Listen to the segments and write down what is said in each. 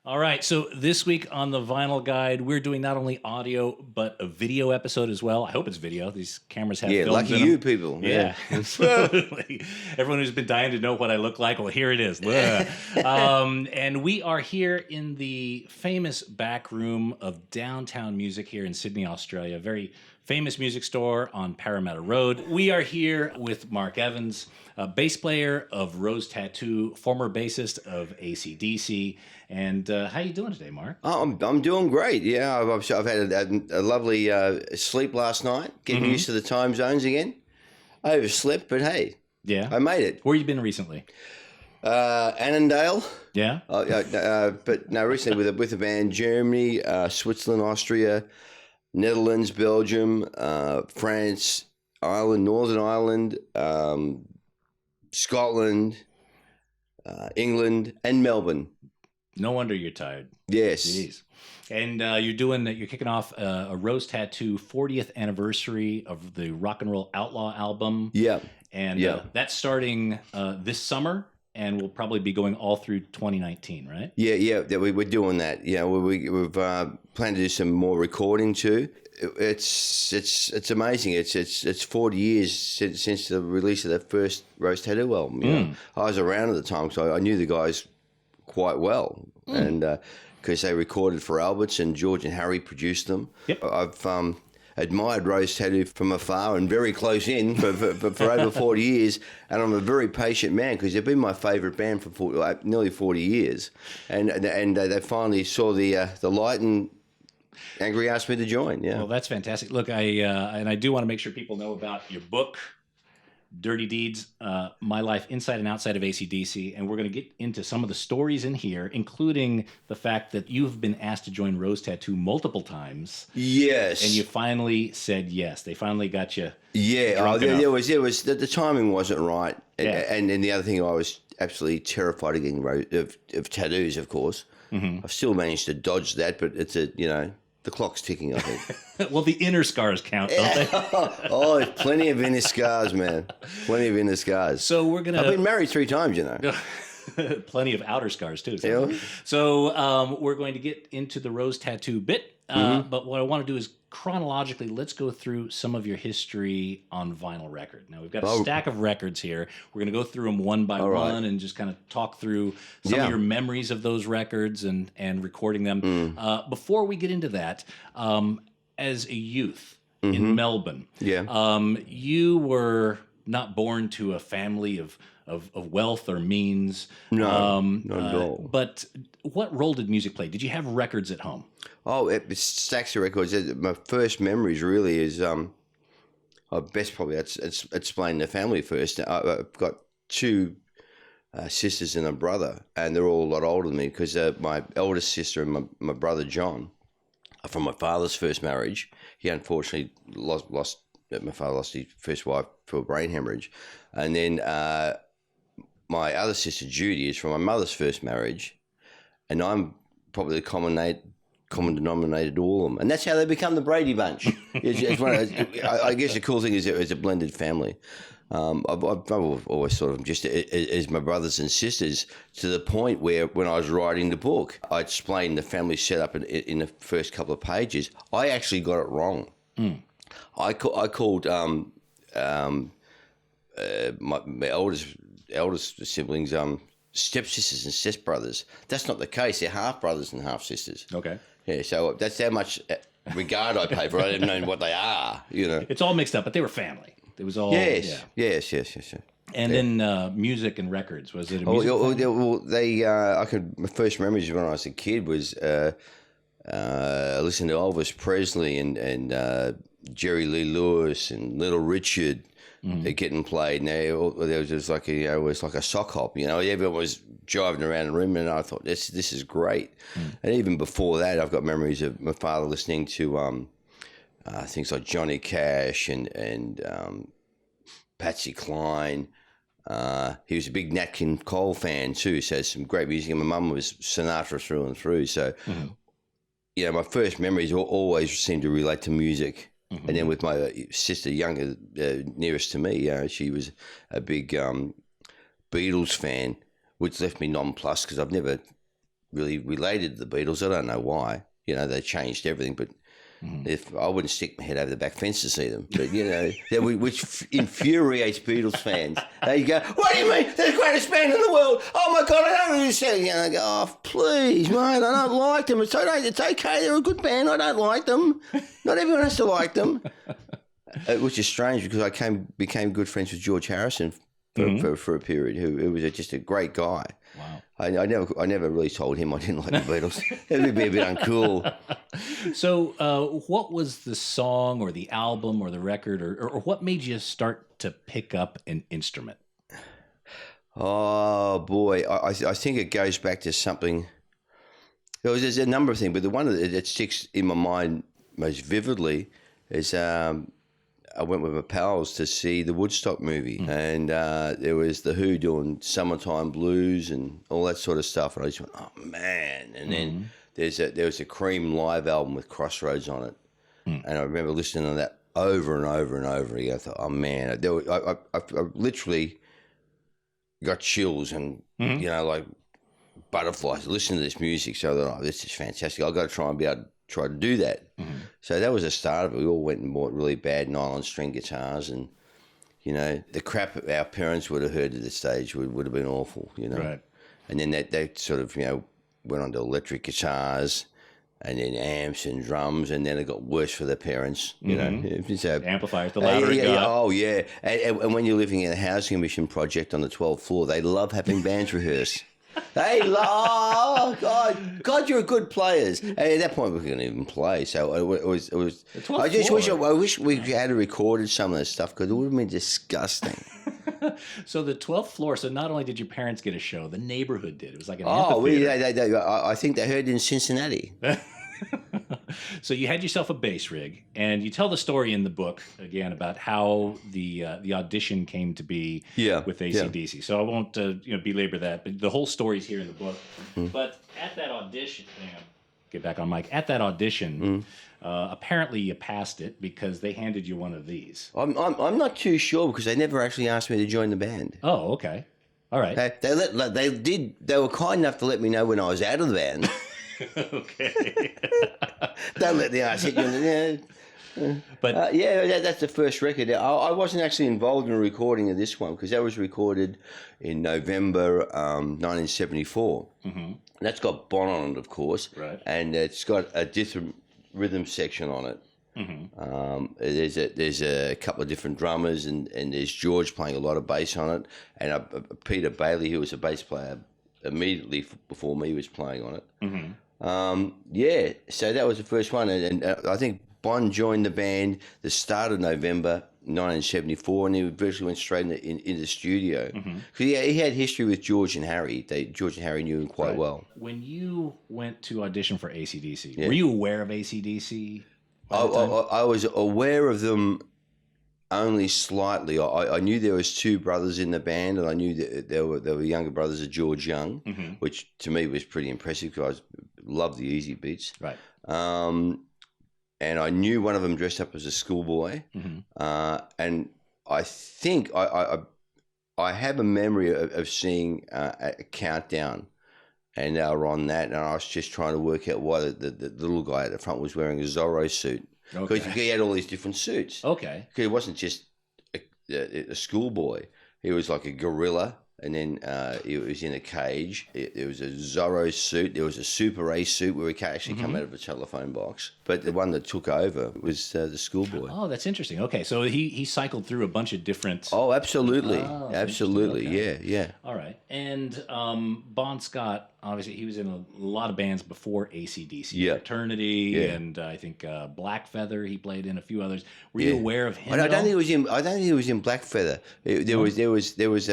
All right, so this week on the Vinyl Guide, we're doing not only audio but a video episode as well. I hope it's video. These cameras have films lucky in you them. people. Yeah, absolutely. Everyone who's been dying to know what I look like, well, here it is. And we are here in the famous back room of Downtown Music here in Sydney, Australia. A very famous music store on Parramatta Road. We are here with Mark Evans, a bass player of Rose Tattoo, former bassist of AC/DC. And how you doing today, Mark? I'm doing great. Yeah, I've had a lovely sleep last night, getting used to the time zones again. I overslept, but hey, I made it. Where you been recently? Annandale. Yeah. But no, recently with a band, Germany, Switzerland, Austria, Netherlands, Belgium, France, Ireland, Northern Ireland, Scotland, England, and Melbourne. No wonder you're tired. Yes. Jeez. And you're kicking off a Rose Tattoo 40th anniversary of the Rock and Roll Outlaw album. Yeah. And that's starting this summer and will probably be going all through 2019, right? Yeah, we're doing that. Yeah, we've planned to do some more recording too. It's amazing. It's 40 years since the release of that first Rose Tattoo album. You know? I was around at the time, so I knew the guys quite well, and because they recorded for Alberts and George and Harry produced them. Yep. I've admired Rose Tattoo from afar and very close in for over 40 years, and I'm a very patient man because they've been my favourite band for nearly 40 years, and they finally saw the light and Angry asked me to join. Yeah. Well, that's fantastic. Look, I do want to make sure people know about your book, Dirty Deeds, My Life Inside and Outside of AC/DC, and we're going to get into some of the stories in here, including the fact that you've been asked to join Rose Tattoo multiple times. Yes. And you finally said yes. They finally got you. Yeah, there was the timing wasn't right, Yeah. and the other thing, I was absolutely terrified of getting of tattoos. Of course, I've still managed to dodge that, but it's the clock's ticking, I think. Well, the inner scars count, don't they? Oh, plenty of inner scars, man. Plenty of inner scars. So we're gonna. I've been married 3 times, you know. Plenty of outer scars too. Yeah. So we're going to get into the Rose Tattoo bit, but what I want to do is chronologically, let's go through some of your history on vinyl record. Now we've got a stack of records here. We're going to go through them one by one and just kind of talk through some of your memories of those records and recording them. Before we get into that, as a youth in Melbourne, you were not born to a family of wealth or means. No, not at all. But what role did music play? Did you have records at home? Oh, it's stacks of records. My first memories really is, I best probably explain the family first. I've got 2 sisters and a brother, and they're all a lot older than me because my eldest sister and my brother John are from my father's first marriage. He unfortunately lost my father lost his first wife to a brain hemorrhage. And then my other sister Judy is from my mother's first marriage, and I'm probably the common denominator to all of them, and that's how they become the Brady Bunch. I guess the cool thing is it's a blended family. I've always thought of them just as my brothers and sisters, to the point where when I was writing the book, I explained the family setup in the first couple of pages. I actually got it wrong. I called my eldest siblings stepsisters and stepbrothers. That's not the case. They're half brothers and half sisters. Okay. Yeah, so that's how much regard I pay for it. I didn't know what they are, you know. It's all mixed up, but they were family. It was all... Yes. And then music and records. Was it a music? My first memories when I was a kid was listening to Elvis Presley and Jerry Lee Lewis and Little Richard getting played. And there was just like it was like a sock hop. You know, everyone was driving around the room, and I thought this is great. And even before that, I've got memories of my father listening to things like Johnny Cash and Patsy Cline. He was a big Nat King Cole fan too, so some great music. And my mum was Sinatra through and through. So, my first memories always seemed to relate to music. And then with my sister, younger, nearest to me, she was a big Beatles fan, which left me nonplussed because I've never really related to the Beatles. I don't know why. You know, they changed everything, but if I wouldn't stick my head over the back fence to see them. But, you know, which infuriates Beatles fans. They go, what do you mean? They're the greatest band in the world. Oh, my God, I don't understand. You know, they go, oh, please, mate, I don't like them. It's okay. They're a good band. I don't like them. Not everyone has to like them. Which is strange because I became good friends with George Harrison for a period, who was just a great guy. Wow. I never really told him I didn't like the Beatles. It would be a bit uncool. So what was the song or the album or the record or what made you start to pick up an instrument? Oh, boy. I think it goes back to something. There's a number of things, but the one that sticks in my mind most vividly is I went with my pals to see the Woodstock movie, and there was The Who doing Summertime Blues and all that sort of stuff, and I just went, oh, man. And then there was a Cream live album with Crossroads on it, and I remember listening to that over and over and over again. I thought, oh, man. I literally got chills and, you know, like butterflies listening to this music, so I thought, oh, this is fantastic. I've got to try and be able to try to do that. So that was the start of it. We all went and bought really bad nylon string guitars, and, you know, the crap our parents would have heard at this stage would have been awful, you know. Right. And then they sort of, you know, went on to electric guitars and then amps and drums, and then it got worse for the parents, you know. So, amplifiers, the louder it got. Oh, yeah. And when you're living in a housing commission project on the 12th floor, they love having bands rehearse. Oh, God, you're good players. And at that point, we couldn't even play. So it was. I wish we had recorded some of this stuff because it would have been disgusting. So the 12th floor. So not only did your parents get a show, the neighborhood did. It was like an amphitheater. I think they heard it in Cincinnati. So you had yourself a bass rig, and you tell the story in the book again about how the audition came to be with AC/DC. Yeah. So I won't belabor that, but the whole story's here in the book. But at that audition, get back on mic. At that audition, apparently you passed it because they handed you one of these. I'm not too sure because they never actually asked me to join the band. Oh, okay, all right. They were kind enough to let me know when I was out of the band. Okay. Don't let the ass hit you. But that's the first record. I wasn't actually involved in the recording of this one because that was recorded in November 1974. That's got Bon on it, of course, right? And it's got a different rhythm section on it. There's a couple of different drummers, and there's George playing a lot of bass on it, and Peter Bailey, who was a bass player immediately before me, was playing on it. So that was the first one, and I think Bon joined the band the start of November 1974, and he virtually went straight into the studio because he had history with George and Harry. George and Harry knew him quite well. When you went to audition for AC/DC, were you aware of AC/DC? I was aware of them only slightly. I knew there was two brothers in the band, and I knew that there were younger brothers of George Young, which to me was pretty impressive because I loved the easy beats. Right. And I knew one of them dressed up as a schoolboy, and I think I have a memory of seeing a countdown, and they were on that, and I was just trying to work out why the little guy at the front was wearing a Zorro suit. Because he had all these different suits. Okay. Because he wasn't just a schoolboy. He was like a gorilla, and then he was in a cage. There was a Zorro suit. There was a Super A suit where he could actually come out of a telephone box. But the one that took over was the schoolboy. Oh, that's interesting. Okay, so he cycled through a bunch of different... Oh, absolutely. Absolutely, okay. yeah. All right. And Bon Scott, obviously, he was in a lot of bands before AC/DC. Fraternity, and I think Black Feather he played in, a few others. Were you aware of him? I don't think he was in Black Feather. There was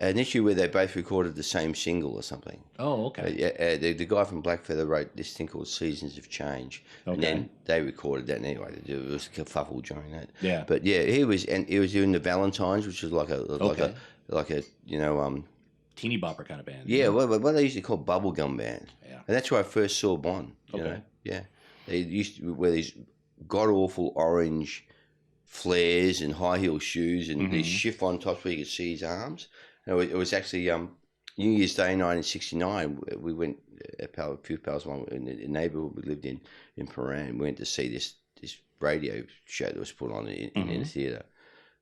an issue where they both recorded the same single or something. Oh, okay. The guy from Black Feather wrote this thing called Seasons of Change. Okay. And then they recorded that, and anyway, there was a kerfuffle during that. Yeah. But yeah, he was doing the Valentines, which was like a teeny bopper kind of band. Yeah, what they used to call bubblegum band. Yeah. And that's where I first saw Bon. You know? Yeah. They used to wear these god awful orange flares and high heel shoes and these chiffon tops where you could see his arms. It was actually New Year's Day 1969. We went a few pals along in the neighbourhood we lived in Paran. We went to see this radio show that was put on in a theatre,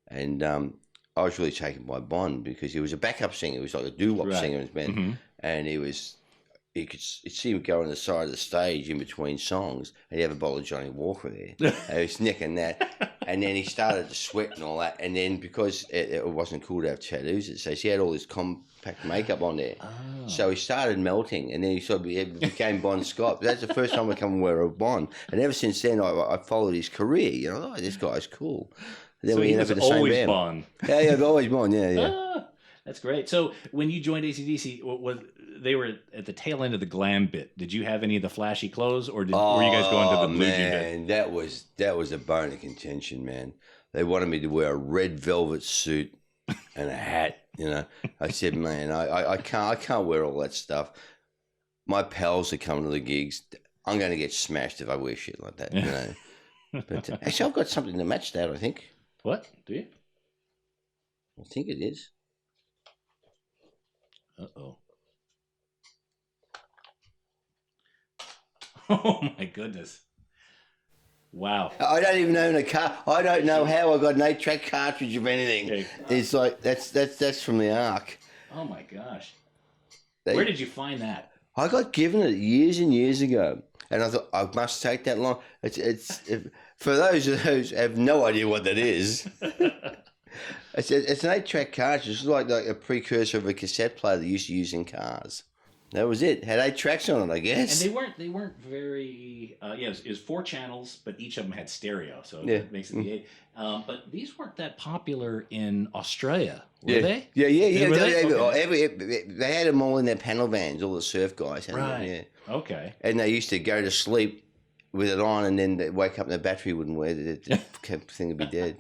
and I was really taken by Bond because he was a backup singer. He was like a doo-wop singer in his band, and you could see him go on the side of the stage in between songs, and he'd have a bottle of Johnny Walker there. And he was nicking that, and then he started to sweat and all that, and then because it wasn't cool to have tattoos, it says he had all this compact makeup on there, so he started melting, and then he sort of became Bon Scott. But that's the first time I come aware of Bond, and ever since then I followed his career. You know, this guy's cool. And then so we he ended was up in the always same band. Bond. Yeah, always Bond. Yeah. That's great. So when you joined AC/DC, they were at the tail end of the glam bit. Did you have any of the flashy clothes, or were you guys going to the blue jean bit? That was a bone of contention, man. They wanted me to wear a red velvet suit and a hat. You know, I said, man, I can't wear all that stuff. My pals are coming to the gigs. I'm going to get smashed if I wear shit like that. You know, but actually, I've got something to match that. I think. What do you? I think it is. Uh-oh. Oh my goodness. Wow. I don't even own a car. I don't know how I got an 8-track cartridge of anything. Okay. It's like that's from the Ark. Oh my gosh. Where did you find that? I got given it years and years ago, and I thought I must take that long. It's for those who have no idea what that is. It's an 8-track cartridge. It's like a precursor of a cassette player they used to use in cars. That was it. Had 8 tracks on it, I guess. And they weren't very. It was 4 channels, but each of them had stereo, so it makes it the 8. But these weren't that popular in Australia, were they? Yeah. Okay. They had them all in their panel vans. All the surf guys had them. Yeah. Okay. And they used to go to sleep with it on, and then they'd wake up and the battery wouldn't work. The thing would be dead.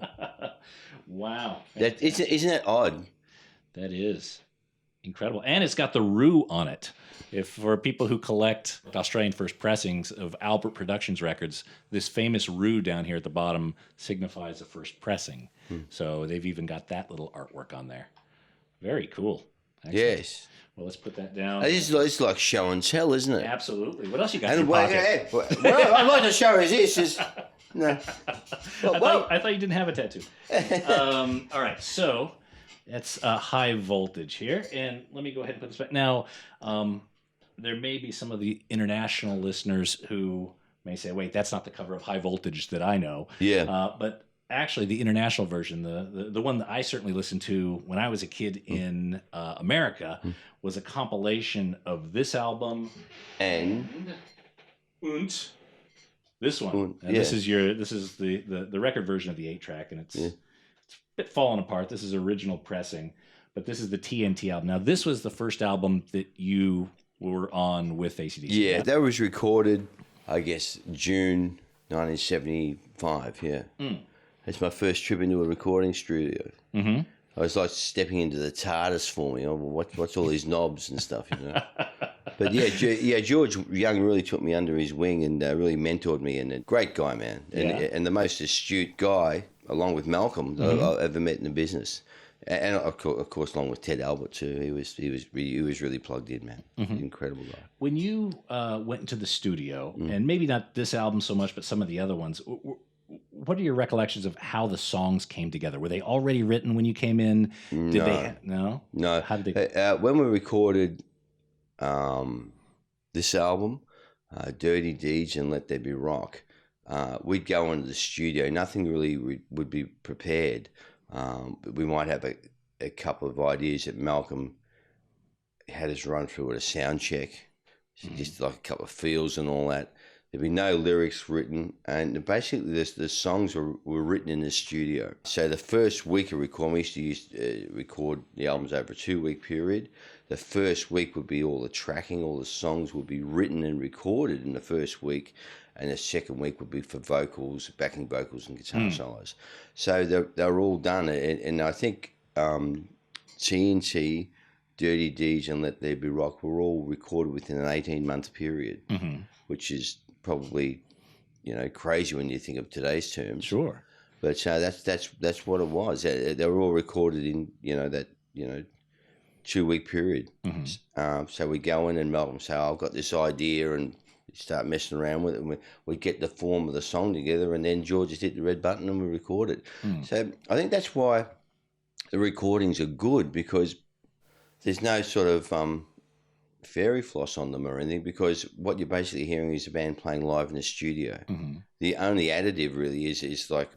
Wow. Isn't that odd? That is incredible. And it's got the Roo on it. If for people who collect Australian first pressings of Albert Productions records, this famous Roo down here at the bottom signifies the first pressing. So they've even got that little artwork on there. Very cool. Excellent. Yes. Well, let's put that down. It's like show and tell, isn't it? Absolutely. What else you got in your pocket? What I'd like to show is this. No. I thought you didn't have a tattoo. All right, so that's high voltage here. And let me go ahead and put this back. Now, there may be some of the international listeners who may say, wait, that's not the cover of High Voltage that I know. Yeah. But actually, the international version, the one that I certainly listened to when I was a kid in America, was a compilation of this album and this one. And this is the record version of the 8-track, and it's a bit fallen apart. This is original pressing, but this is the TNT album. Now, this was the first album that you were on with AC/DC. Yeah, that was recorded, I guess, June 1975. Yeah, it's my first trip into a recording studio. Mm-hmm. I was like stepping into the TARDIS for me. What's all these knobs and stuff, you know? But George Young really took me under his wing and really mentored me, and a great guy, man, and the most astute guy, along with Malcolm, that I've ever met in the business, and of course along with Ted Albert too. He was really plugged in, man. Incredible guy. When you went into the studio, and maybe not this album so much, but some of the other ones, what are your recollections of how the songs came together? Were they already written when you came in? No. How did they? When we recorded this album, Dirty Deeds and Let There Be Rock, we'd go into the studio. Nothing really would be prepared. We might have a couple of ideas that Malcolm had us run through at a sound check, just like a couple of feels and all that. There'd be no lyrics written, and basically the songs were written in the studio. So the first week of recording, we used to record the albums over a 2-week period. The first week would be all the tracking, all the songs would be written and recorded in the first week, and the second week would be for vocals, backing vocals and guitar solos. So they were all done, and I think TNT, Dirty Deeds and Let There Be Rock were all recorded within an 18-month period, which is probably, crazy when you think of today's terms. Sure. But that's what it was. They were all recorded in, 2-week period. So we go in and Malcolm say, I've got this idea, and start messing around with it. And we get the form of the song together, and then George just hit the red button and we record it. So I think that's why the recordings are good, because there's no sort of fairy floss on them or anything, because what you're basically hearing is a band playing live in the studio. The only additive really is like,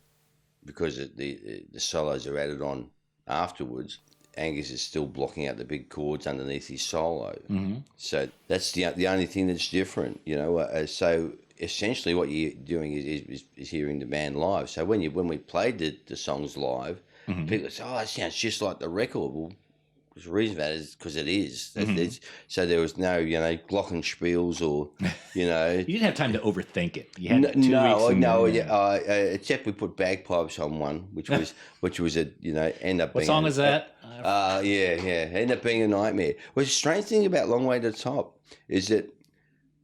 because the solos are added on afterwards, Angus is still blocking out the big chords underneath his solo. So that's the only thing that's different, you know. So essentially what you're doing is hearing the band live. So when we played the songs live, people say, oh, it sounds just like the record. Well, the reason for that is because it is. So there was no, you know, glockenspiels or, you know. You didn't have time to overthink it. You had 2 weeks. Except we put bagpipes on one, which was a, you know, end up. What song was that? End up being a nightmare. Well, the strange thing about Long Way to the Top is that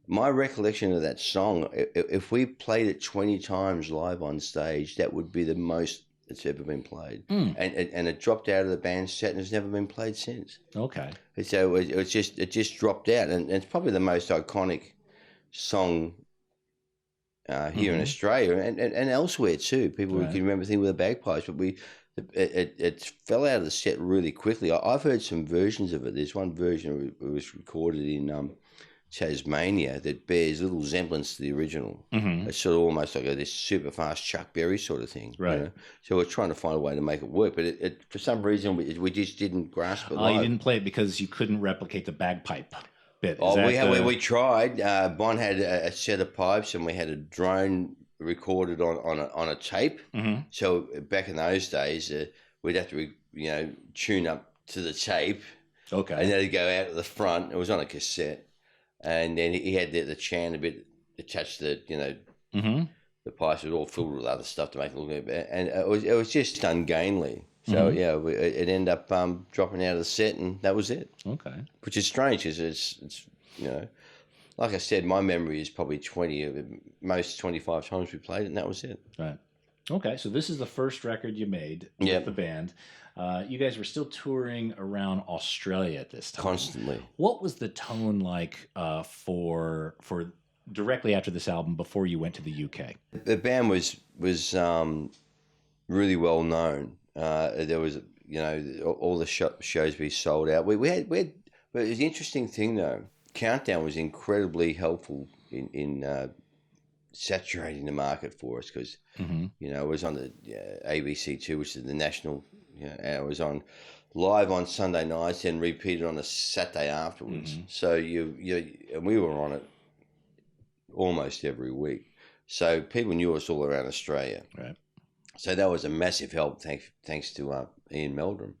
my recollection of that song, if we played it 20 times live on stage, that would be the most it's ever been played. And it dropped out of the band's set and has never been played since. Okay. So it just dropped out, and it's probably the most iconic song here in Australia and elsewhere too. People can remember things with the bagpipes, but it fell out of the set really quickly. I've heard some versions of it. There's one version that was recorded in Tasmania that bears little resemblance to the original. It's sort of almost like this super fast Chuck Berry sort of thing. Right. You know? So we're trying to find a way to make it work, but it for some reason we just didn't grasp it. You didn't play it because you couldn't replicate the bagpipe bit. We tried. Bon had a set of pipes, and we had a drone recorded on a tape. So back in those days, we'd have to tune up to the tape. Okay. And then it'd go out to the front. It was on a cassette. And then he had the chan a bit attached to the pipes. It was all filled with other stuff to make it look a bit better. And it was just ungainly. So, it ended up dropping out of the set, and that was it. Okay. Which is strange, because it's like I said, my memory is probably 25 times we played it, and that was it. Right. Okay, so this is the first record you made with the band. You guys were still touring around Australia at this time. Constantly. What was the tone like for directly after this album before you went to the UK? The band was really well known. There was, all the shows we sold out. We had, but it was an interesting thing though. Countdown was incredibly helpful in saturating the market for us, because it was on the ABC2, which is the national. And it was on live on Sunday nights and repeated on a Saturday afterwards. So and we were on it almost every week. So people knew us all around Australia. Right. So that was a massive help, thanks to Ian Meldrum.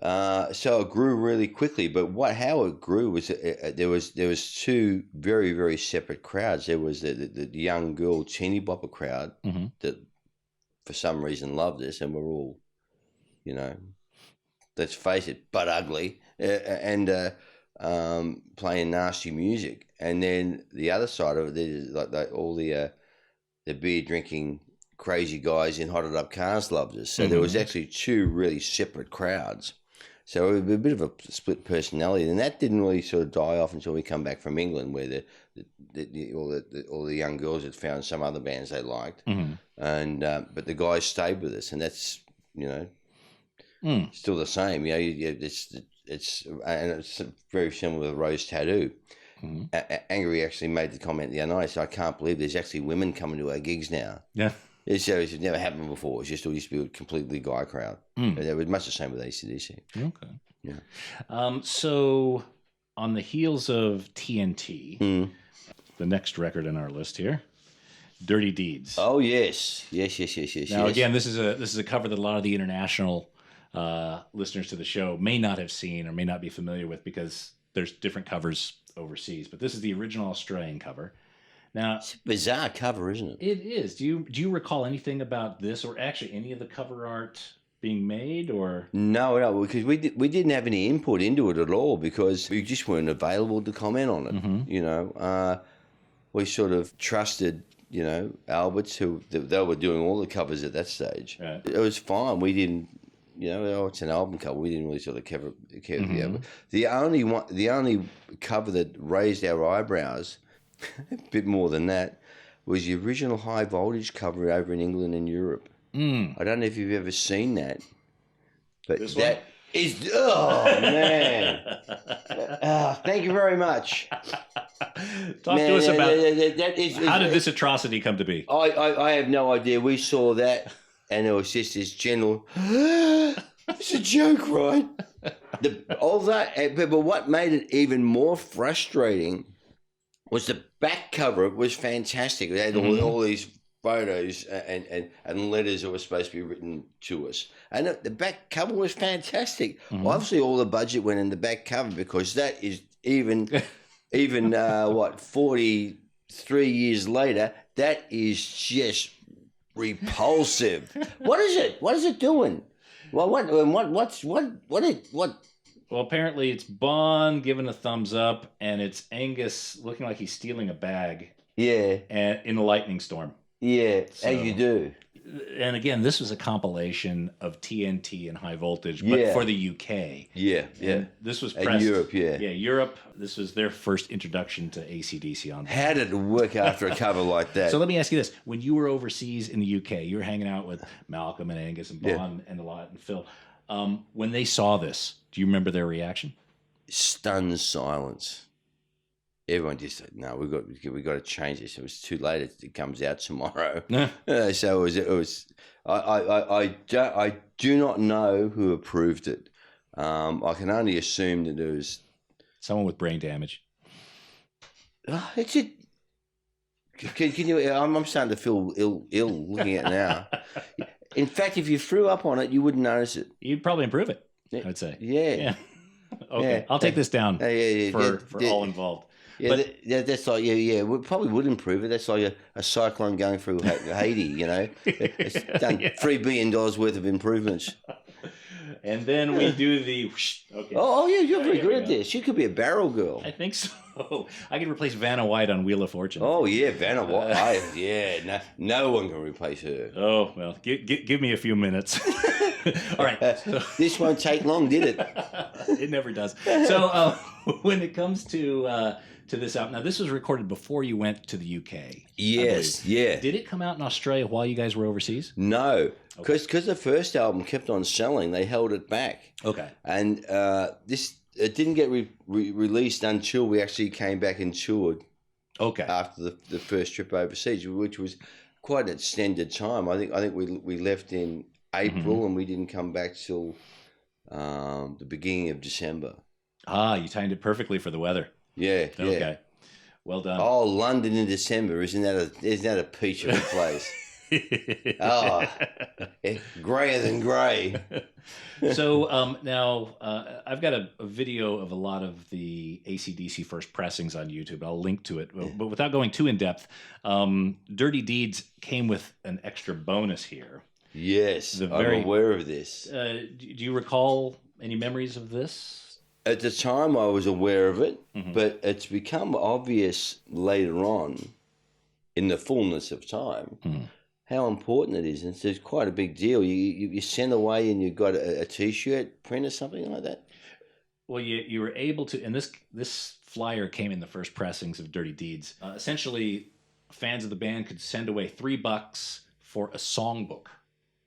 So it grew really quickly, but how it grew was there was two very, very separate crowds. There was the young girl teeny bopper crowd that for some reason loved us, and we're all, let's face it, butt ugly, and playing nasty music. And then the other side of it is like all the beer drinking crazy guys in hotted up cars loved us. So there was actually two really separate crowds. So it was a bit of a split personality, and that didn't really sort of die off until we come back from England, where all the young girls had found some other bands they liked, and but the guys stayed with us, and that's still the same. It's very similar with Rose Tattoo. Angry actually made the comment the other night. So I can't believe there's actually women coming to our gigs now. Yeah. It's never happened before. It used to be a completely guy crowd. It was much the same with AC/DC. Okay. Yeah. So on the heels of TNT, the next record in our list here, Dirty Deeds. Oh yes. Now again, this is a cover that a lot of the international listeners to the show may not have seen or may not be familiar with, because there's different covers overseas. But this is the original Australian cover. Now, it's a bizarre cover, isn't it? It is. Do you recall anything about this, or actually any of the cover art being made, or? No, because we didn't have any input into it at all, because we just weren't available to comment on it. We sort of trusted, Alberts, who they were doing all the covers at that stage. Right. It was fine. We didn't it's an album cover. We didn't really sort of cover the album. Mm-hmm. The only cover that raised our eyebrows, a bit more than that, was the original High Voltage cover over in England and Europe. I don't know if you've ever seen that, but This that one? is, oh man! Thank you very much. Talk to us about that is, how did this atrocity come to be? I have no idea. We saw that, and it was just this general. It's a joke, right? But what made it even more frustrating was the back cover. It was fantastic. It had all these photos and letters that were supposed to be written to us. And the back cover was fantastic. Mm-hmm. Obviously, all the budget went in the back cover because that is even 43 years later, that is just repulsive. What is it? What is it doing? Well, what? Well, apparently it's Bond giving a thumbs up, and it's Angus looking like he's stealing a bag. Yeah. And in a lightning storm. Yeah, as you do. And again, this was a compilation of TNT and High Voltage, but for the UK. Yeah. And this was pressed. Europe, yeah. Yeah, Europe. This was their first introduction to AC/DC on. How did it work after a cover like that? So let me ask you this: when you were overseas in the UK, you were hanging out with Malcolm and Angus and Bond and a lot and Phil. When they saw this, do you remember their reaction? Stunned silence. Everyone just said, "No, we got to change this." It was too late. It comes out tomorrow. So it was. I do not know who approved it. I can only assume that it was someone with brain damage. It's it. Can you? I'm starting to feel ill looking at it now. In fact, if you threw up on it, you wouldn't notice it. You'd probably improve it. I'd say. Yeah. Okay, Yeah. I'll take this down for all involved. Yeah, but that's like we probably would improve it. That's like a cyclone going through Haiti. It's done $3 billion worth of improvements. And then we do the okay. Oh yeah, you're very good at this. You could be a barrel girl. I think so. I could replace Vanna White on Wheel of Fortune. Oh yeah, Vanna White. No one can replace her. Oh well, give me a few minutes. All right. This won't take long, did it? It never does. So when it comes to this out now, this was recorded before you went to the UK. Yes, yeah. Did it come out in Australia while you guys were overseas? No, because the first album kept on selling, they held it back. Okay. And it didn't get released until we actually came back and toured. Okay. After the first trip overseas, which was quite an extended time. I think we left in April and we didn't come back till the beginning of December. You timed it perfectly for the weather. Yeah. Okay. Well done. Oh, London in December, isn't that a peach of a place? Grayer than grey. So now I've got a video of a lot of the AC/DC first pressings on YouTube. I'll link to it, but without going too in depth, Dirty Deeds came with an extra bonus here. Yes, I'm aware of this. Do you recall any memories of this? At the time, I was aware of it, but it's become obvious later on, in the fullness of time, how important it is. And it's quite a big deal. You send away and you've got a T-shirt print or something like that. Well, you were able to, and this flyer came in the first pressings of Dirty Deeds. Essentially, fans of the band could send away $3 for a songbook,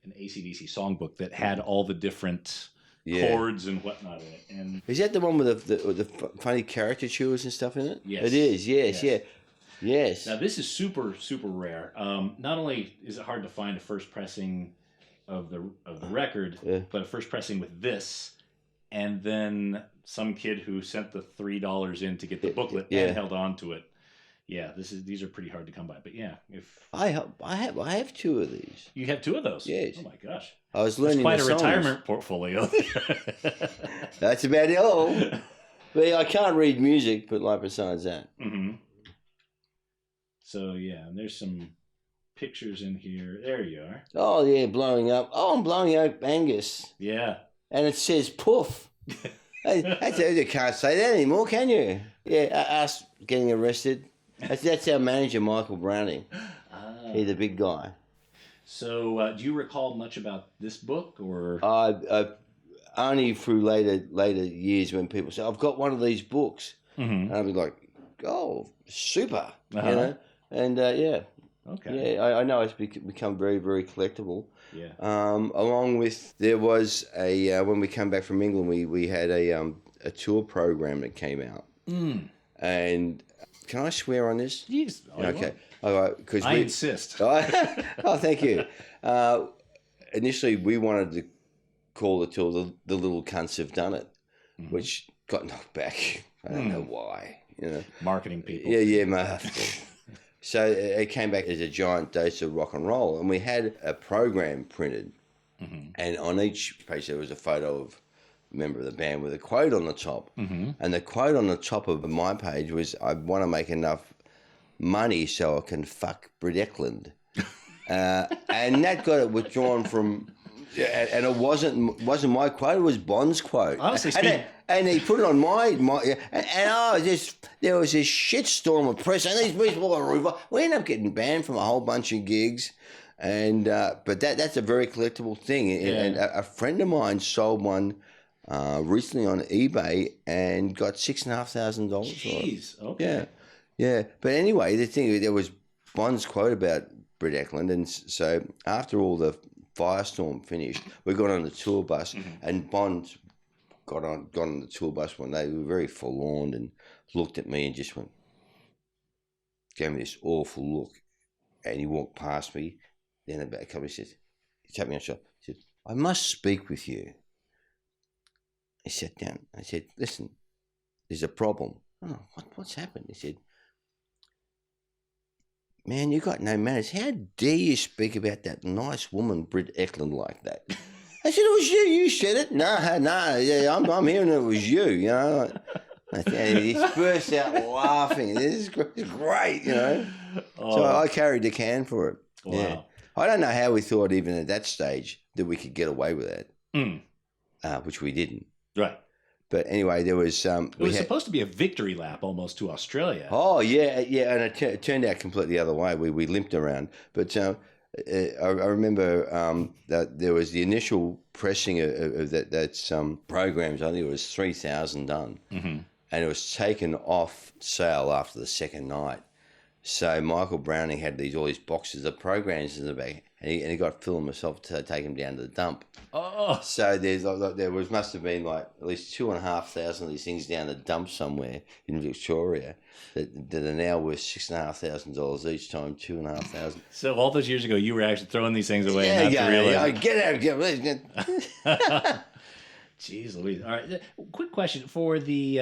an AC/DC songbook that had all the different chords and whatnot in it. And is that the one with the funny caricatures and stuff in it? Yes. It is. Yes. Yes. Now this is super, super rare. Not only is it hard to find a first pressing of the record, but a first pressing with this, and then some kid who sent the $3 in to get the booklet and held on to it. Yeah, these are pretty hard to come by. But yeah, if I have two of these. You have two of those? Yes. Oh my gosh. I was learning. That's quite a retirement portfolio. That's about it all. But I can't read music, but like besides that. So yeah, and there's some pictures in here. There you are. Oh yeah, blowing up. Oh, I'm blowing up Angus. Yeah. And it says poof. You can't say that anymore, can you? Yeah, us getting arrested. That's our manager, Michael Browning. He's the big guy. So, do you recall much about this book, or? Only through later years when people say, "I've got one of these books," Mm-hmm. and I'll be like, "Oh, super!" Uh-huh. You know, and yeah. Okay. Yeah, I know it's become very, very collectible. Yeah. Along with, there was a when we come back from England, we had a tour program that came out. Mm. And can I swear on this? Yes. Okay. All right. Because I insist. Oh, thank you. Initially, we wanted to call the tour "The Little Cunts Have Done It," Mm-hmm. which got knocked back. I don't know why. You know, Marketing people. Yeah. So it came back as a giant dose of rock and roll, and we had a program printed, and on each page there was a photo of a member of the band with a quote on the top, and the quote on the top of my page was, "I want to make enough money so I can fuck Britt Eklund," and that got it withdrawn from. And it wasn't my quote; it was Bond's quote. Honestly and he put it on my there was this shitstorm of press, and these people we ended up getting banned from a whole bunch of gigs, and but that's a very collectible thing. And a friend of mine sold one recently on eBay and got $6,500 for it. Jeez. Okay. Yeah. But anyway, the thing, there was Bond's quote about Britt Eklund, and so after all the firestorm finished, we got on the tour bus, and Bond got on the tour bus one day. We were very forlorn and looked at me and just gave me this awful look, and he walked past me. Then about a couple, he tapped me on the shoulder. He said, "I must speak with you." He sat down. I said, "Listen, there's a problem." "Oh, what's happened?" He said, "Man, you got no manners. How dare you speak about that nice woman, Britt Eklund, like that?" I said, "It was you. You said it." No. Yeah, I'm hearing it was you. You know. And he burst out laughing. This is great. You know. So I carried the can for it. Wow. Yeah. I don't know how we thought even at that stage that we could get away with that, which we didn't. Right. But anyway, there was. It was supposed to be a victory lap almost to Australia. Oh yeah, and it turned out completely the other way. We limped around, but I remember that there was the initial pressing of that programs. I think it was 3,000 done, and it was taken off sale after the second night. So Michael Browning had all these boxes of programs in the back, and he got Phil and myself to take them down to the dump. Oh. So must have been like at least 2,500 of these things down the dump somewhere in Victoria that are now worth $6,500 each time, 2,500. So all those years ago, you were actually throwing these things away. Get out! Jeez Louise. All right. Quick question for the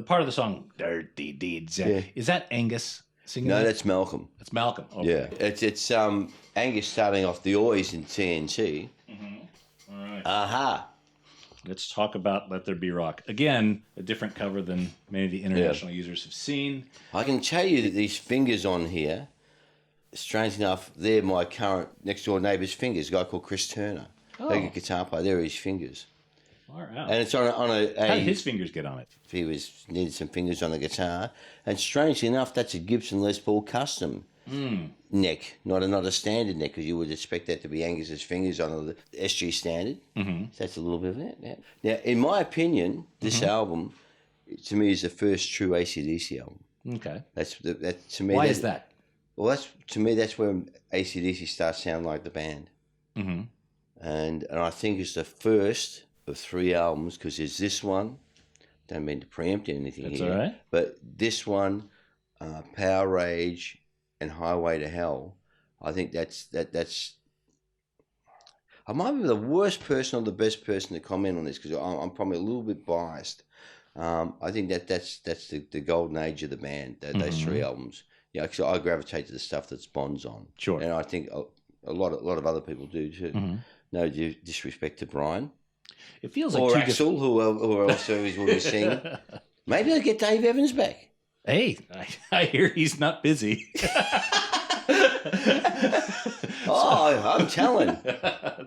part of the song "Dirty Deeds." Yeah. Is that Angus singing? No, that? that's Malcolm. That's Malcolm. Okay. Yeah, it's Angus starting off the Oys in TNT. All right. Aha. Let's talk about "Let There Be Rock." Again, a different cover than many of the international users have seen. I can tell you that these fingers on here, strange enough, they're my current next door neighbour's fingers. A guy called Chris Turner, a guitar player. They're his fingers. Far out. And it's on a How did his fingers get on it? He needed some fingers on the guitar, and strangely enough, that's a Gibson Les Paul custom neck, not a standard neck, because you would expect that to be Angus's fingers on the SG standard. So that's a little bit of that. Yeah. Now, in my opinion, this album, to me, is the first true AC/DC album. Okay. That to me. Why is that? Well, that's where AC/DC starts sounding like the band, and I think it's the first of 3 albums, because there's this one. Don't mean to preempt anything That's here, all right. but this one, Power Rage, and Highway to Hell. I think that's. I might be the worst person or the best person to comment on this, because I'm probably a little bit biased. I think that's the golden age of the band. Those 3 albums. Yeah, because I gravitate to the stuff that's Bond's on. Sure. And I think a lot of other people do too. No disrespect to Brian. It feels like or Axel, who else will be singing. Maybe I'll get Dave Evans back. Hey, I hear he's not busy. Oh, I'm telling.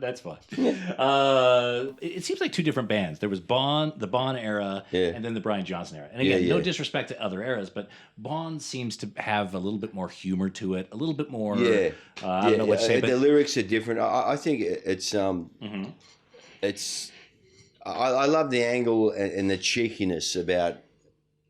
That's fun. It seems like two different bands. There was the Bon era, and then the Brian Johnson era. And again, no disrespect to other eras, but Bon seems to have a little bit more humor to it, a little bit more. I don't know what to say. The lyrics are different. I think it's it's. I love the angle and the cheekiness about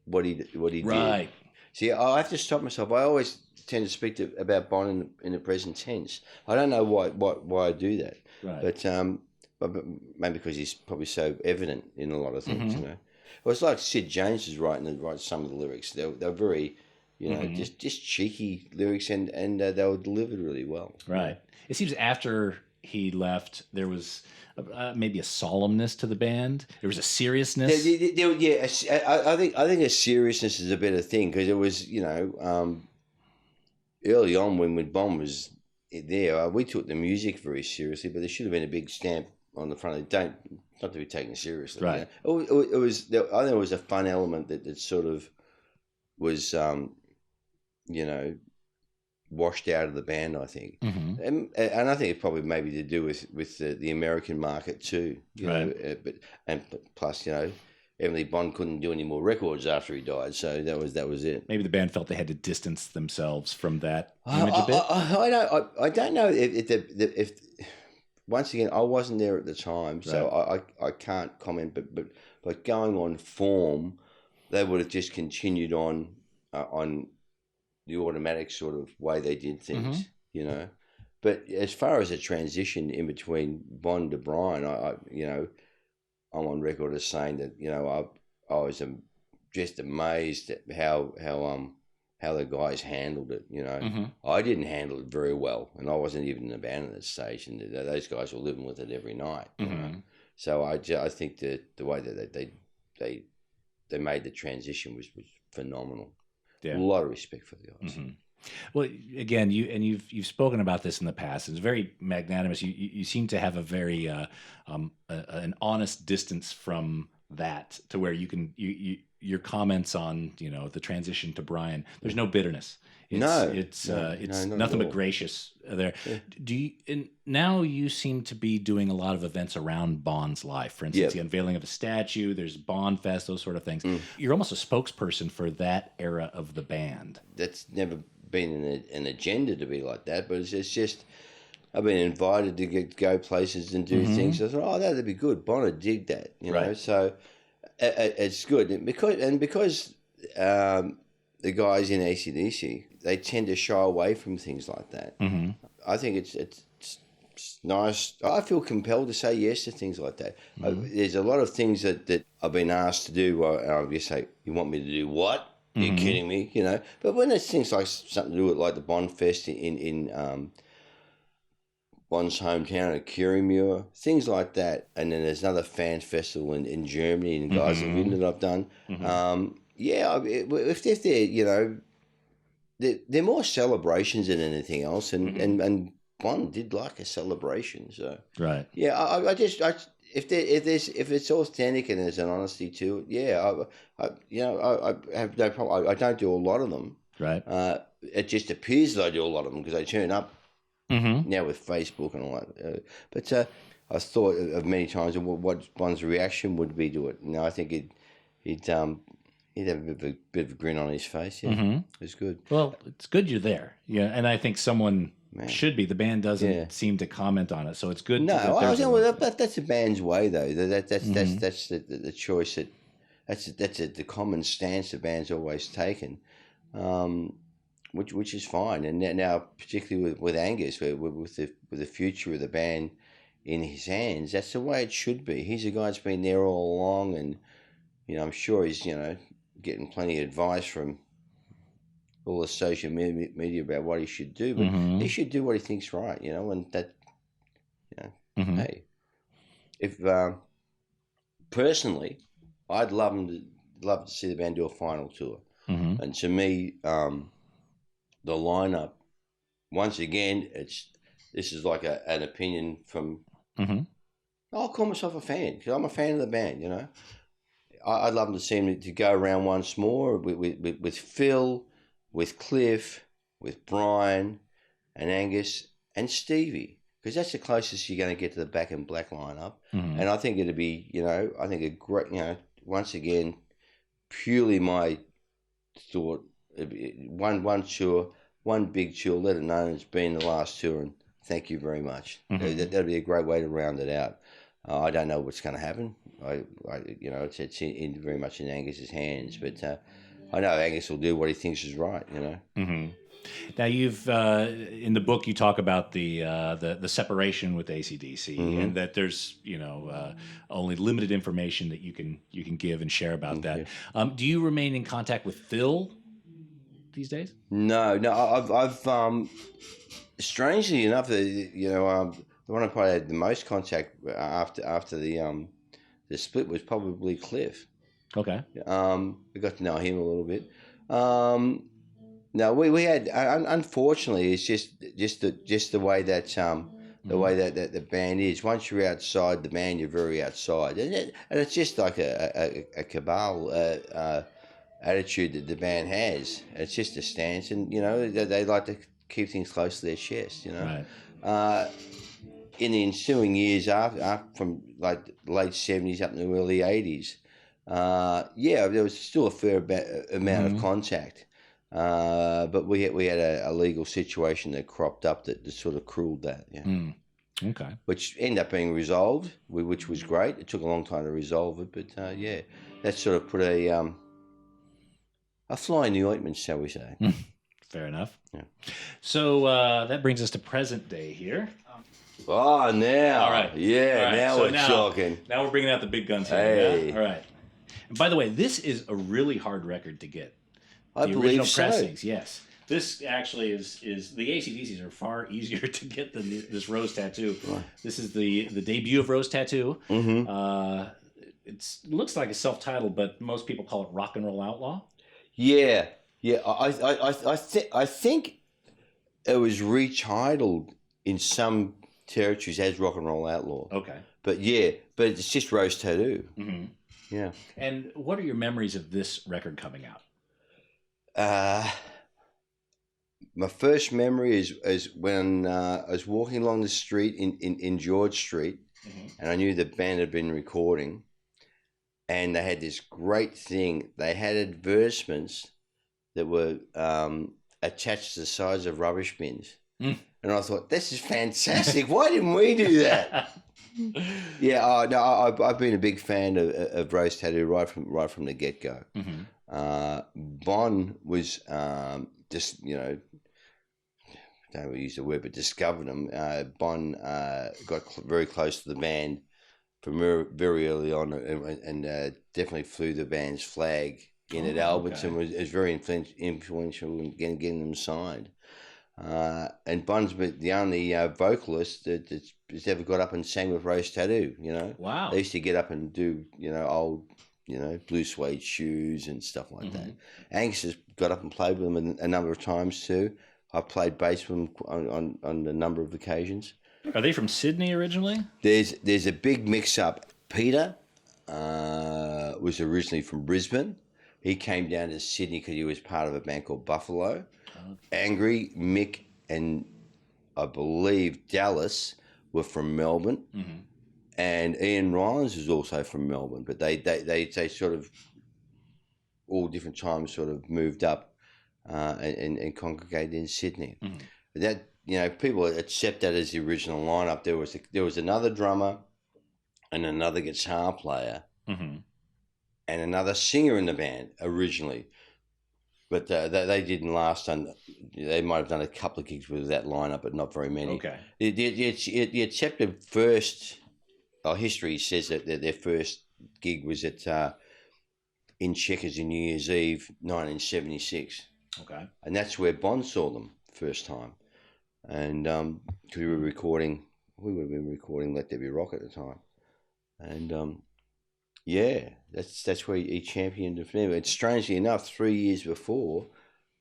what he did. Right. See, I have to stop myself. I always tend to speak about Bond in the present tense. I don't know why I do that. Right. But maybe because he's probably so evident in a lot of things. You know, well, it's like Sid James is writing some of the lyrics. They're very, just cheeky lyrics, and they were delivered really well. Right. It seems after he left, there was maybe a solemnness to the band. There was a seriousness. I think a seriousness is a better thing, because it was, early on when Bon was there, we took the music very seriously, but there should have been a big stamp on the front of it, not to be taken seriously. Right. It was. I think it was a fun element that sort of was, washed out of the band, I think, and I think it's probably maybe to do with the American market too, but plus Emily Bond couldn't do any more records after he died, so that was it. Maybe the band felt they had to distance themselves from that image a bit. I don't know if once again, I wasn't there at the time, so I can't comment, but going on form, they would have just continued on the automatic sort of way they did things, But as far as a transition in between Bond to Brian, I'm on record as saying that I was just amazed at how the guys handled it. I didn't handle it very well, and I wasn't even in the band at that stage, and those guys were living with it every night. So I think that the way that they made the transition was phenomenal. Yeah. A lot of respect for the guys. Well, again, you've spoken about this in the past. It's very magnanimous. You seem to have a very an honest distance from that, to where you can your comments on the transition to Brian. There's no bitterness. It's nothing but gracious there. Yeah. And now you seem to be doing a lot of events around Bond's life. For instance, the unveiling of a statue. There's Bond Fest, those sort of things. You're almost a spokesperson for that era of the band. That's never been an agenda to be like that, but it's just I've been invited to go places and do things. I thought, that'd be good. Bond would dig that, know. So it's good, and because the guys in AC/DC, they tend to shy away from things like that. I think it's nice. I feel compelled to say yes to things like that. There's a lot of things that I've been asked to do. I just say, "You want me to do what? Are you kidding me?" But when there's things like something to do with like the Bond Fest in Bond's hometown of Kirriemuir, things like that, and then there's another fan festival in Germany in Geiselwind that I've done. If they're more celebrations than anything else, and Bond did like a celebration, so right. Yeah, if it's authentic and there's an honesty to it, I have no problem. I don't do a lot of them. Right. It just appears that I do a lot of them because I turn up now with Facebook and all that. But I thought of many times of what Bond's reaction would be to it. I think he'd have a bit of a grin on his face. Yeah, it's good. Well, it's good you're there. Yeah, and I think someone should be. The band doesn't seem to comment on it, so it's good. No, that's the band's way, though. That's the choice that's the common stance the band's always taken, which is fine. And now particularly with Angus, with the future of the band in his hands, that's the way it should be. He's a guy that's been there all along, and I'm sure he's getting plenty of advice from all the social media about what he should do, but he should do what he thinks right, and that, hey, if personally, I'd love to see the band do a final tour, and to me, the lineup, once again, this is like an opinion from. I'll call myself a fan because I'm a fan of the band, I'd love to see him to go around once more with Phil, with Cliff, with Brian and Angus, and Stevie, because that's the closest you're going to get to the Back in Black lineup. And I think it'd be, I think a great, once again, purely my thought, one tour, one big tour, let it know it's been the last tour, and thank you very much. That'd be a great way to round it out. I don't know what's going to happen. It's very much in Angus's hands, but I know Angus will do what he thinks is right. Now, you've in the book you talk about the separation with AC/DC, and that there's only limited information that you can give and share about that. Yeah. Do you remain in contact with Phil these days? No. I've strangely enough, the one I probably had the most contact after the split was probably Cliff. Okay. We got to know him a little bit. No, we had unfortunately it's just the way that the way that the band is. Once you're outside the band, you're very outside, and it's just like a cabal attitude that the band has. It's just a stance, and they like to keep things close to their chest. Right. In the ensuing years after from like the late 70s up to the early 80s, there was still a fair amount of contact. But we had a legal situation that cropped up that sort of cruelled that. Yeah. Okay. Which ended up being resolved, which was great. It took a long time to resolve it, but that sort of put a fly in the ointment, shall we say? Fair enough. Yeah. So that brings us to present day here. Oh, now. All right. Yeah, all right. now so we're talking. Now we're bringing out the big guns here. Hey. Yeah? All right. And by the way, this is a really hard record to get. I the believe original so. pressings, yes. This actually is the AC/DCs are far easier to get than this Rose Tattoo. Right. This is the debut of Rose Tattoo. Mm-hmm. It looks like a self-titled, but most people call it Rock and Roll Outlaw. Yeah. I think it was retitled in some territories as Rock and Roll Outlaw. Okay. But it's just Rose Tattoo. Mm-hmm. Yeah. And what are your memories of this record coming out? My first memory is when I was walking along the street in George Street, and I knew the band had been recording, and they had this great thing. They had advertisements that were attached to the sides of rubbish bins. And I thought, this is fantastic. Why didn't we do that? Yeah, no, I've been a big fan of Rose Tattoo right from the get-go. Bon was just, don't really use the word, but discovered them. Bon got very close to the band from very early on, and definitely flew the band's flag in at Alberts, and was very influential in getting them signed. And Bon's the only vocalist that's ever got up and sang with Rose Tattoo. Wow. They used to get up and do old blue suede shoes and stuff like that. Angus has got up and played with them a number of times too. I've played bass with them on a number of occasions. Are they from Sydney originally? There's a big mix-up. Peter was originally from Brisbane. He came down to Sydney because he was part of a band called Buffalo. Angry, Mick, and I believe Dallas were from Melbourne. And Ian Rylands was also from Melbourne, but they sort of all different times sort of moved up and congregated in Sydney. That people accept that as the original lineup. There was another drummer and another guitar player and another singer in the band originally, but they didn't last. They might have done a couple of gigs with that lineup, but not very many. Okay. The accepted first. History says that their first gig was at in Chequers in New Year's Eve, 1976. Okay. And that's where Bond saw them first time. And cause we would have been recording Let There Be Rock at the time. And that's where he championed it for them. And strangely enough, 3 years before,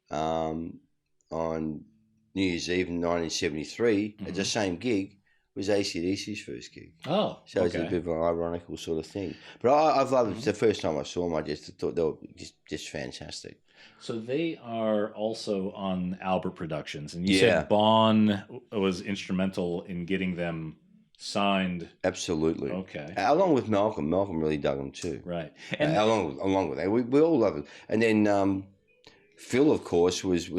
on New Year's Eve in 1973, at the same gig, was AC/DC's first gig. Oh, so it's a bit of an ironical sort of thing. But I've loved it. The first time I saw them, I just thought they were just fantastic. So they are also on Albert Productions, and you Yeah. said Bon was instrumental in getting them signed. Absolutely. Okay. Along with Malcolm. Malcolm really dug them too. Right. And Along with that, we all love it. And then Phil, of course, was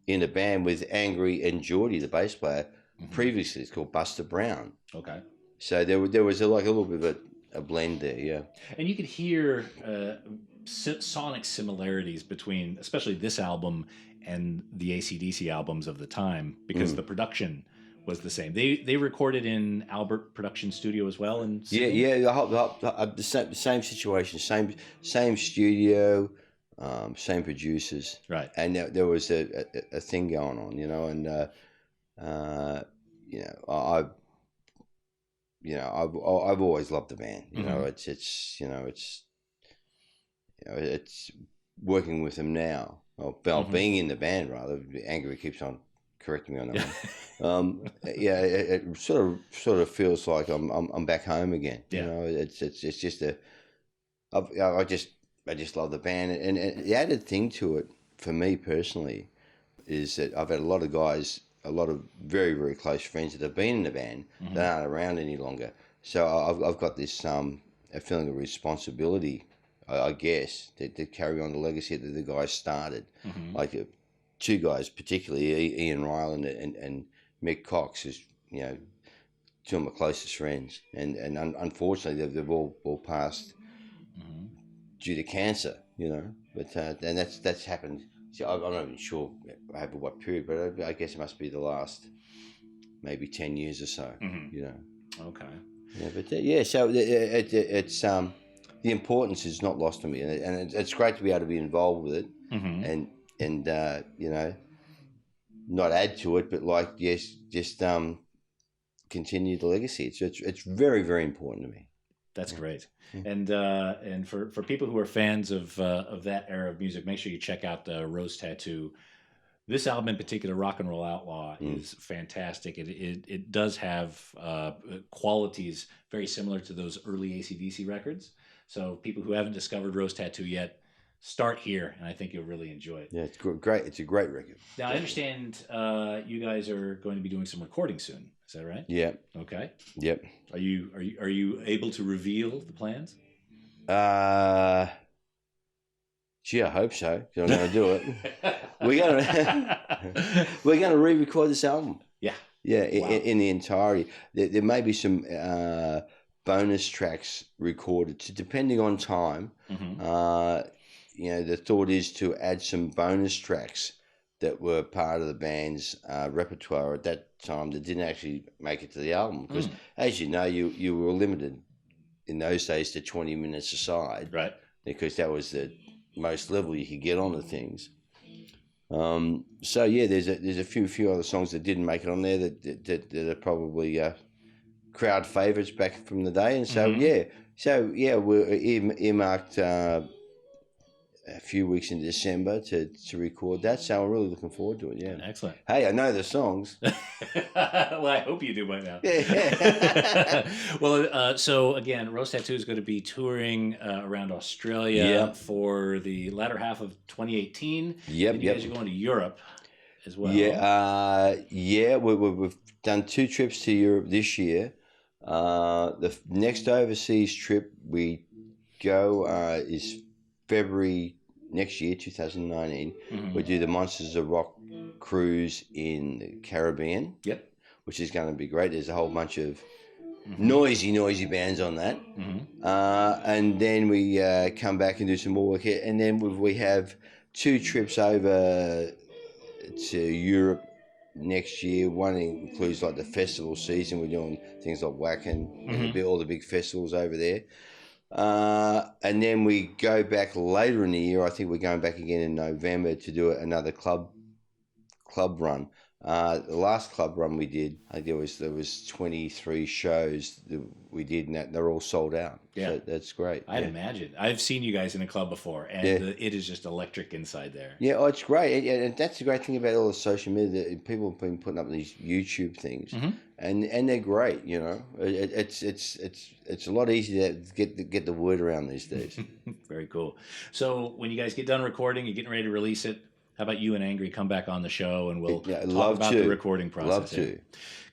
in a band with Angry and Geordie, the bass player. Previously, it's called Buster Brown. Okay. So there was a little bit of a blend there, yeah. And you could hear sonic similarities between, especially this album and the AC/DC albums of the time, because the production was the same. They recorded in Albert Production Studio as well, in Sydney? The same situation, same studio, same producers, Right. and there was a thing going on, and I've always loved the band. It's working with them now. Being in the band rather. Angry keeps on correcting me on that one. It sort of feels like I'm back home again. Yeah. It's just I just love the band, and the added thing to it for me personally is that I've had a lot of guys, a lot of very, very close friends that have been in the band that aren't around any longer. So I've got this a feeling of responsibility, I guess, to carry on the legacy that the guys started. Like two guys, particularly Ian Ryland and Mick Cox, is two of my closest friends, and unfortunately they've all passed due to cancer. But and that's happened. See, I'm not even sure over what period, but I guess it must be the last maybe 10 years or so. Okay. Yeah, but so it's the importance is not lost on me, and it's great to be able to be involved with it, and not add to it, but just continue the legacy. It's very, very important to me. That's great. And for people who are fans of that era of music, make sure you check out the Rose Tattoo. This album in particular, Rock and Roll Outlaw, is fantastic. It does have qualities very similar to those early AC/DC records. So people who haven't discovered Rose Tattoo yet, start here, and I think you'll really enjoy it. Yeah, it's great. It's a great record. Now, I understand you guys are going to be doing some recording soon. Is that right? Yeah. Okay. Yep. Are you able to reveal the plans? Gee, I hope so. 'Cause I'm going to do it. We're going to re-record this album. Yeah. Yeah, Wow. in the entirety. There may be some bonus tracks recorded, so depending on time. The thought is to add some bonus tracks that were part of the band's repertoire at that time that didn't actually make it to the album, because as you know, you were limited in those days to 20 minutes a side, Right. because that was the most level you could get on the things. So yeah, there's a few other songs that didn't make it on there that are probably crowd favorites back from the day, and so we're earmarked a few weeks in December to record that, so I'm really looking forward to it. Yeah, Excellent. Hey, I know the songs. Well, I hope you do by now. Yeah. Well, so again, Rose Tattoo is going to be touring around Australia for the latter half of 2018. Yep. And you guys are going to Europe as well. Yeah. We've done 2 trips to Europe this year. The next overseas trip we go is February next year, 2019. We do the Monsters of Rock cruise in the Caribbean. Yep. Which is going to be great. There's a whole bunch of noisy bands on that. And then we come back and do some more work here. And then we have 2 trips over to Europe next year. One includes like the festival season. We're doing things like Wacken, and all the big festivals over there. And then we go back later in the year. I think we're going back again in November to do another club club run. The last club run we did, I think there was 23 shows that we did, and they're all sold out. Yeah, so that's great. I'd imagine. I've seen you guys in a club before, and it is just electric inside there. Yeah, it's great, and that's the great thing about all the social media. That people have been putting up these YouTube things, and they're great. It's a lot easier to get the word around these days. Very cool. So when you guys get done recording, you're getting ready to release it. How about you and Angry come back on the show and we'll talk about the recording process? Love to.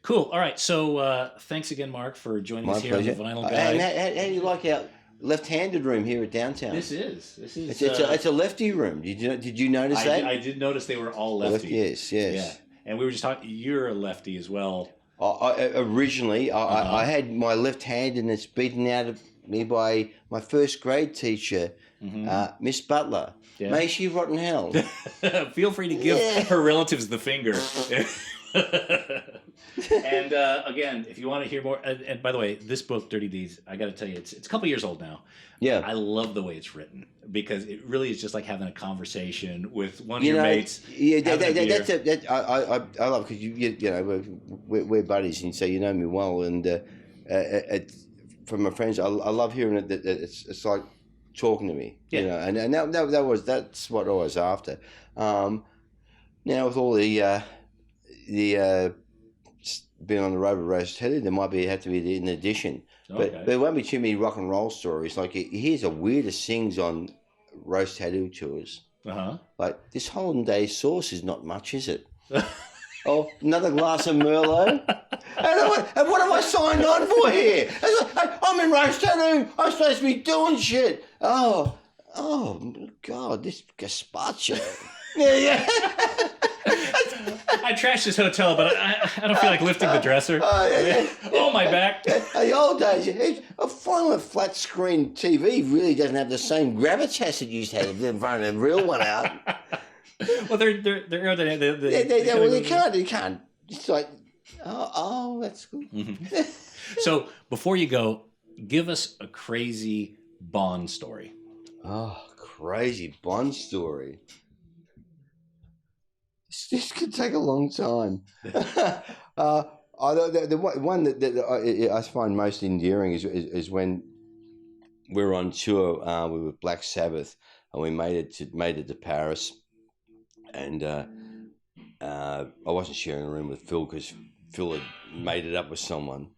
Cool. All right. So thanks again, Mark, for joining us here on the Vinyl Guys. And how do you like our left-handed room here at downtown? This is. It's a lefty room. Did you notice that? I did notice they were all lefty. Yes. Yeah. And we were just talking. You're a lefty as well. Originally, I had my left-handedness beaten out of me by my first grade teacher, Miss Butler. Yeah. May she rot in hell. Feel free to give her relatives the finger. And again, if you want to hear more, and by the way, this book, Dirty Deeds, I got to tell you, it's a couple years old now. Yeah, I love the way it's written because it really is just like having a conversation with one of your mates. Yeah, I love because we're buddies, and so you know me well, and from my friends, I love hearing it. That it's like talking to me, and that's what I was after. Now with all the being on the road with Roast Tattoo, there might have to be an addition, but there won't be too many rock and roll stories. Like here's a weirdest things on Roast Tattoo tours. Like this Holland Day sauce is not much, is it? Oh, another glass of Merlot. And what have I signed on for here? I'm in Roast Tattoo. I'm supposed to be doing shit. Oh, God, this gazpacho. Yeah. I trashed this hotel, but I don't feel like lifting the dresser. Oh, my back. The old days, a final flat screen TV really doesn't have the same gravitas it used to have in front of the real one out. Well, they're they can't. It's like, that's cool. So before you go, give us a crazy Bond story. Oh, crazy Bond story. This could take a long time. The one that I find most endearing is when we're on tour. We were Black Sabbath, and we made it to Paris. And I wasn't sharing a room with Phil because Phil had made it up with someone,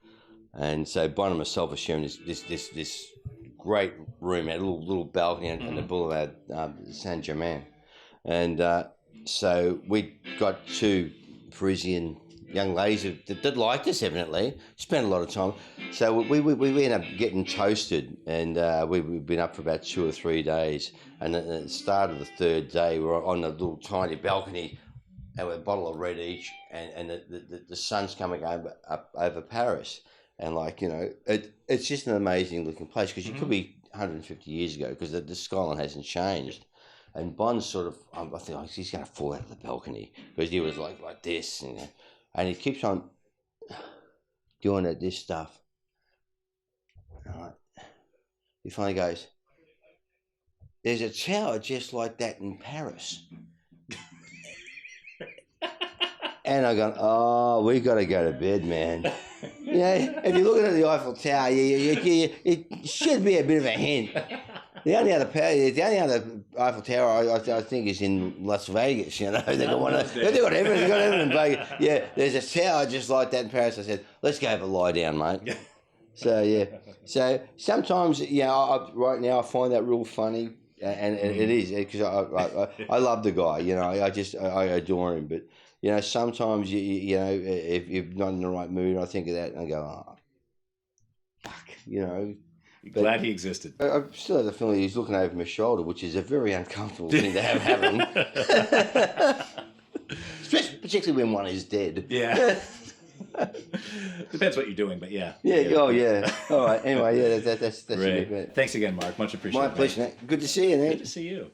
and so Bon and myself were sharing this great room, had a little balcony on the boulevard Saint Germain, and so we got two Parisian young ladies that liked us evidently. Spent a lot of time, so we ended up getting toasted, and we've been up for about 2 or 3 days. And at the start of the third day, we were on a little tiny balcony, and with a bottle of red each, and the sun's coming up over Paris, and it's just an amazing looking place because you could be 150 years ago because the skyline hasn't changed. And Bond's sort of, I think he's going to fall out of the balcony because he was like this, and he keeps on doing this stuff. All right. He finally goes, "There's a tower just like that in Paris." And I go, "Oh, we got to go to bed, man." If you're looking at the Eiffel Tower, it should be a bit of a hint. The only other Eiffel Tower I think is in Las Vegas. They've got everything in Vegas. Yeah, there's a tower just like that in Paris. I said, "Let's go have a lie down, mate." So sometimes right now I find that real funny, and it is because I love the guy. I adore him, but sometimes if you're not in the right mood, I think of that and I go, "Oh, fuck," Glad he existed. I still have the feeling he's looking over my shoulder, which is a very uncomfortable thing to have happen. Particularly when one is dead. Yeah. Depends what you're doing, but yeah. Yeah. Oh, yeah. All right. Anyway, that's right. Thanks again, Mark. Much appreciated. My pleasure. Good to see you, man. Good to see you.